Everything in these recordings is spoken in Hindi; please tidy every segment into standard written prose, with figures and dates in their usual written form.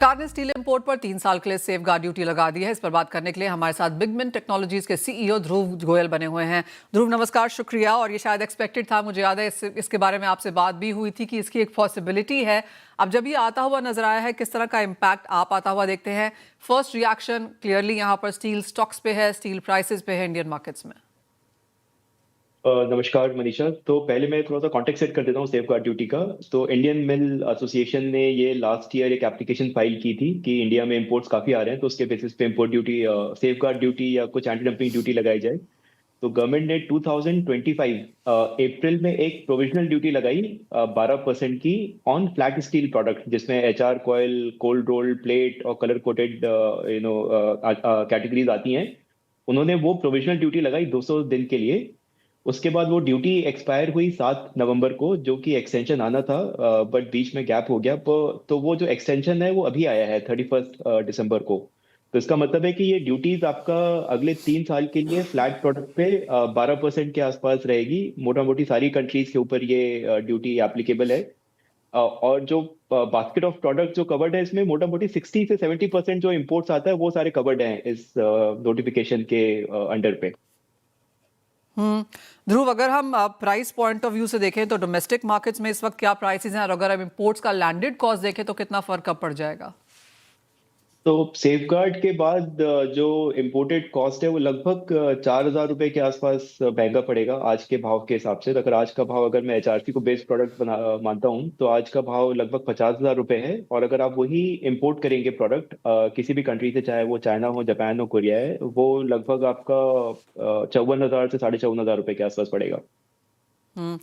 सरकार ने स्टील इंपोर्ट पर 3 साल के लिए सेफ गार्ड ड्यूटी लगा दी है। इस पर बात करने के लिए हमारे साथ बिगमिन टेक्नोलॉजीज के सीईओ ध्रुव गोयल बने हुए हैं। ध्रुव नमस्कार, शुक्रिया। और ये शायद एक्सपेक्टेड था, मुझे याद है इसके बारे में आपसे बात भी हुई थी कि इसकी एक पॉसिबिलिटी है। अब जब ये आता हुआ नजर आया है, किस तरह का इम्पैक्ट आप आता हुआ देखते हैं? फर्स्ट रिएक्शन क्लियरली यहाँ पर स्टील स्टॉक्स पे है, स्टील प्राइसेस पे है इंडियन मार्केट्स में। नमस्कार मनीषा। तो पहले मैं थोड़ा सा कॉन्टेक्स्ट सेट कर देता हूँ सेफ गार्ड ड्यूटी का। तो इंडियन मिल एसोसिएशन ने ये लास्ट ईयर एक एप्लीकेशन फाइल की थी कि इंडिया में इंपोर्ट्स काफी आ रहे हैं, तो उसके बेसिस पे import duty, safe guard duty या कुछ एंटी डंपिंग ड्यूटी लगाई जाए। तो गवर्नमेंट ने 2025 अप्रैल में एक प्रोविजनल ड्यूटी लगाई 12% की ऑन फ्लैट स्टील प्रोडक्ट, जिसमें HR coil, cold roll plate और कलर कोटेड कैटेगरीज आती हैं। उन्होंने वो प्रोविजनल ड्यूटी लगाई 200 दिन के लिए। उसके बाद वो ड्यूटी एक्सपायर हुई 7 नवंबर को, जो कि एक्सटेंशन आना था, बट बीच में गैप हो गया। तो वो जो एक्सटेंशन है वो अभी आया है 31 दिसंबर को। तो इसका मतलब है कि ये ड्यूटीज आपका अगले 3 साल के लिए फ्लैट प्रोडक्ट पे 12% के आसपास रहेगी। मोटा मोटी सारी कंट्रीज के ऊपर ये ड्यूटी एप्लीकेबल है। और जो बास्केट ऑफ प्रोडक्ट जो कवर्ड है, इसमें मोटा मोटी 60 से 70% जो इम्पोर्ट्स आता है वो सारे कवर्ड हैं इस नोटिफिकेशन के अंडर पे। ध्रुव, अगर हम प्राइस पॉइंट ऑफ व्यू से देखें तो डोमेस्टिक मार्केट्स में इस वक्त क्या प्राइसेस हैं, और अगर हम इंपोर्ट्स का लैंडेड कॉस्ट देखें तो कितना फर्क अब पड़ जाएगा? तो सेफ गार्ड के बाद जो इम्पोर्टेड कॉस्ट है वो लगभग 4,000 रुपए के आसपास महंगा पड़ेगा आज के भाव के हिसाब से। तो अगर आज का भाव, अगर मैं एचआरसी को बेस्ड प्रोडक्ट मानता हूँ, तो आज का भाव लगभग 50,000 रुपए है। और अगर आप वही इंपोर्ट करेंगे प्रोडक्ट किसी भी कंट्री से, चाहे वो चाइना हो, जापान हो, कोरिया है, वो लगभग आपका 54,000 से 54,500 रुपए के आसपास पड़ेगा। हम्म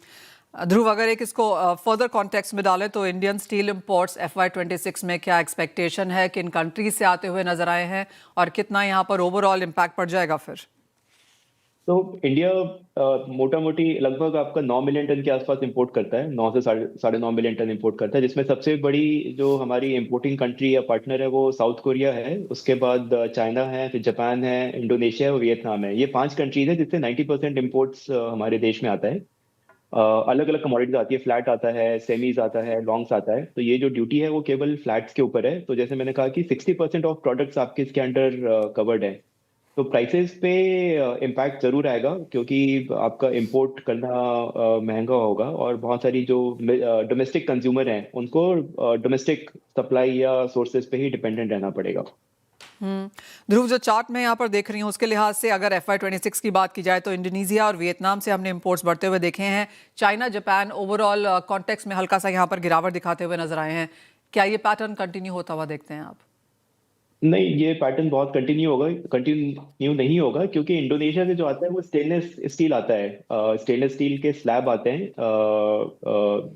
ध्रुव, अगर एक इसको फर्दर कॉन्टेक्स्ट में डालें तो इंडियन स्टील इंपोर्ट्स FY26 में क्या एक्सपेक्टेशन है, किन कंट्रीज से आते हुए नजर आए हैं, और कितना यहाँ पर ओवरऑल इम्पैक्ट पड़ जाएगा फिर? तो इंडिया मोटा मोटी लगभग आपका 9 मिलियन टन के आसपास इंपोर्ट करता है। 9 से साढ़े 9 मिलियन टन इंपोर्ट करता है, जिसमें सबसे बड़ी जो हमारी इंपोर्टिंग कंट्री या पार्टनर है वो साउथ कोरिया है। उसके बाद चाइना है, फिर जापान है, इंडोनेशिया है और वियतनाम है। ये 5 कंट्रीज है जिससे 90% इम्पोर्ट्स हमारे देश में आता है। अलग अलग कमोडिटीज आती है, फ्लैट आता है, सेमीज आता है, लॉन्ग्स आता है। तो ये जो ड्यूटी है वो केवल फ्लैट्स के ऊपर है। तो जैसे मैंने कहा कि 60% ऑफ प्रोडक्ट्स आपके इसके अंडर कवर्ड है। तो प्राइसेस पे इम्पैक्ट जरूर आएगा, क्योंकि आपका इंपोर्ट करना महंगा होगा और बहुत सारी जो डोमेस्टिक कंज्यूमर हैं उनको डोमेस्टिक सप्लाई या सोर्सेज पे ही डिपेंडेंट रहना पड़ेगा। ध्रुव, जो चार्ट में यहाँ पर देख रही हूँ उसके लिहाज से अगर FY26 की बात की जाए तो इंडोनेशिया और वियतनाम से हमने इंपोर्ट्स बढ़ते हुए देखे हैं। चाइना, जापान ओवरऑल कॉन्टेक्स्ट में हल्का सा यहाँ पर गिरावट दिखाते हुए नजर आए हैं। क्या ये पैटर्न कंटिन्यू होता हुआ देखते हैं आप? नहीं, ये पैटर्न बहुत कंटिन्यू नहीं होगा, क्योंकि इंडोनेशिया से जो आता है वो स्टेनलेस स्टील आता है। स्टेनलेस स्टील के स्लैब आते हैं,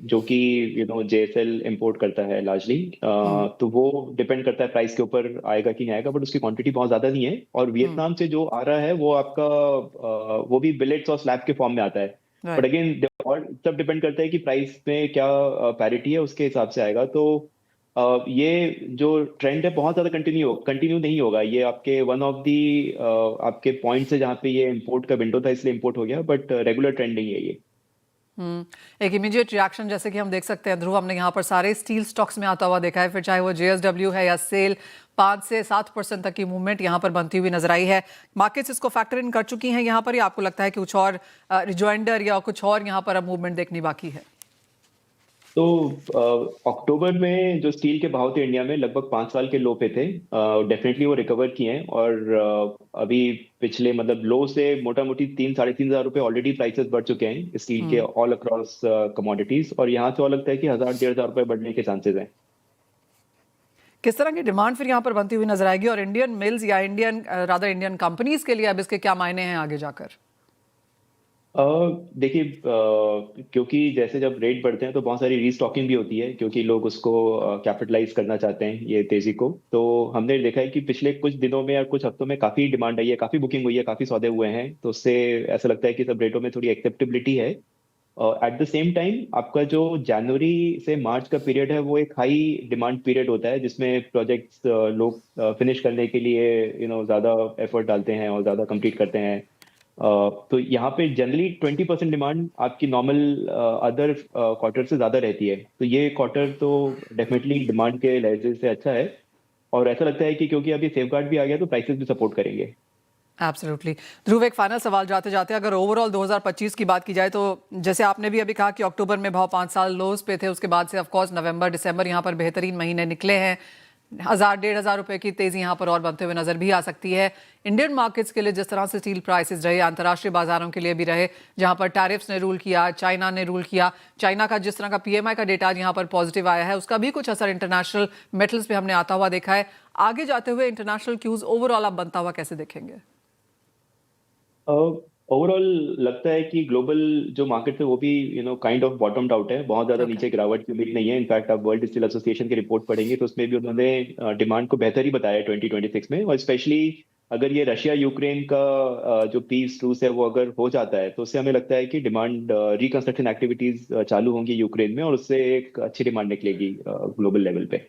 जो कि JSL इंपोर्ट करता है लार्जली। तो वो डिपेंड करता है प्राइस के ऊपर आएगा कि नहीं आएगा, बट उसकी क्वांटिटी बहुत ज्यादा नहीं है। और वियतनाम से जो आ रहा है वो आपका वो भी बिलेट्स और स्लैब के फॉर्म में आता है। बट अगेन सब डिपेंड करता है कि प्राइस में क्या पैरिटी है, उसके हिसाब से आएगा। तो ये जो ट्रेंड है बहुत ज्यादा कंटिन्यू नहीं होगा। ये आपके वन ऑफ दी आपके पॉइंट से जहाँ पे ये इंपोर्ट का विंडो था, इसलिए इंपोर्ट हो गया, बट रेगुलर ट्रेंड नहीं है ये। एक इमीडिएट रिएक्शन जैसे कि हम देख सकते हैं ध्रुव, हमने यहाँ पर सारे स्टील स्टॉक्स में आता हुआ देखा है, फिर चाहे वो JSW है या सेल, 5 से 7% तक की मूवमेंट यहाँ पर बनती हुई नजर आई है। मार्केट्स इसको फैक्टर इन कर चुकी हैं यहाँ पर, या आपको लगता है कि कुछ और रिजॉइंडर या कुछ और यहाँ पर अब मूवमेंट देखनी बाकी है? तो अक्टूबर में जो स्टील के भाव थे इंडिया में लगभग 5 साल के लो पे थे। डेफिनेटली वो रिकवर किए हैं, और अभी पिछले मतलब लो से मोटा मोटी 3-3.5 हजार रुपए ऑलरेडी प्राइसेस बढ़ चुके हैं स्टील के ऑल अक्रॉस कमोडिटीज। और यहाँ से और लगता है कि 1,000-1,500 रुपए बढ़ने के चांसेस हैं। किस तरह की डिमांड फिर यहाँ पर बनती हुई नजर आएगी, और इंडियन मिल्स या इंडियन कंपनीज के लिए अब इसके क्या मायने हैं आगे जाकर? देखिए, क्योंकि जैसे जब रेट बढ़ते हैं तो बहुत सारी रीस्टॉकिंग भी होती है, क्योंकि लोग उसको कैपिटलाइज करना चाहते हैं ये तेजी को। तो हमने देखा है कि पिछले कुछ दिनों में या कुछ हफ्तों में काफी डिमांड आई है, काफी बुकिंग हुई है, काफी सौदे हुए हैं। तो उससे ऐसा लगता है कि सब रेटों में थोड़ी एक्सेप्टेबिलिटी है। एट द सेम टाइम आपका जो जनवरी से मार्च का पीरियड है वो एक हाई डिमांड पीरियड होता है, जिसमें प्रोजेक्ट्स लोग फिनिश करने के लिए ज्यादा एफर्ट डालते हैं और ज्यादा कंप्लीट करते हैं। तो यहाँ पे जनरली 20% डिमांड आपकी नॉर्मल अदर क्वार्टर से ज्यादा रहती है। तो ये क्वार्टर तो डेफिनेटली डिमांड के लहजे से अच्छा है। और ऐसा लगता है कि क्योंकि अभी सेफ गार्ड भी आ गया तो प्राइसेस भी सपोर्ट करेंगे। एब्सोल्युटली। ध्रुव, एक फाइनल सवाल जाते जाते, अगर ओवरऑल 2025 की बात की जाए तो जैसे आपने भी अभी कहा कि अक्टूबर में भाव 5 साल लोज पे थे, उसके बाद से ऑफ कोर्स नवंबर दिसंबर यहाँ पर बेहतरीन महीने निकले हैं। 1000-1500 रुपए की तेजी यहाँ पर और बनते हुए नजर भी आ सकती है। इंडियन मार्केट्स के लिए जिस तरह से स्टील प्राइसेस रहे, अंतर्राष्ट्रीय बाजारों के लिए भी रहे, जहां पर टैरिफ्स ने रूल किया, चाइना ने रूल किया, चाइना का जिस तरह का पीएमआई का डेटा यहाँ पर पॉजिटिव आया है, उसका भी कुछ असर इंटरनेशनल मेटल्स पे हमने आता हुआ देखा है। आगे जाते हुए इंटरनेशनल क्यूज ओवरऑल आप बनता हुआ कैसे देखेंगे? ओवरऑल लगता है कि ग्लोबल जो मार्केट है वो भी काइंड ऑफ बॉटम्ड आउट है, बहुत ज्यादा ओके। नीचे गिरावट की उम्मीद नहीं है। इनफैक्ट आप वर्ल्ड स्टील एसोसिएशन की रिपोर्ट पढ़ेंगे तो उसमें भी उन्होंने डिमांड को बेहतर ही बताया 2026 में। और स्पेशली अगर ये रशिया यूक्रेन का जो पीस ट्रूस है वो अगर हो जाता है तो उससे हमें लगता है कि डिमांड रिकंस्ट्रक्शन एक्टिविटीज चालू होंगी यूक्रेन में, और उससे एक अच्छी डिमांड निकलेगी ग्लोबल लेवल पे।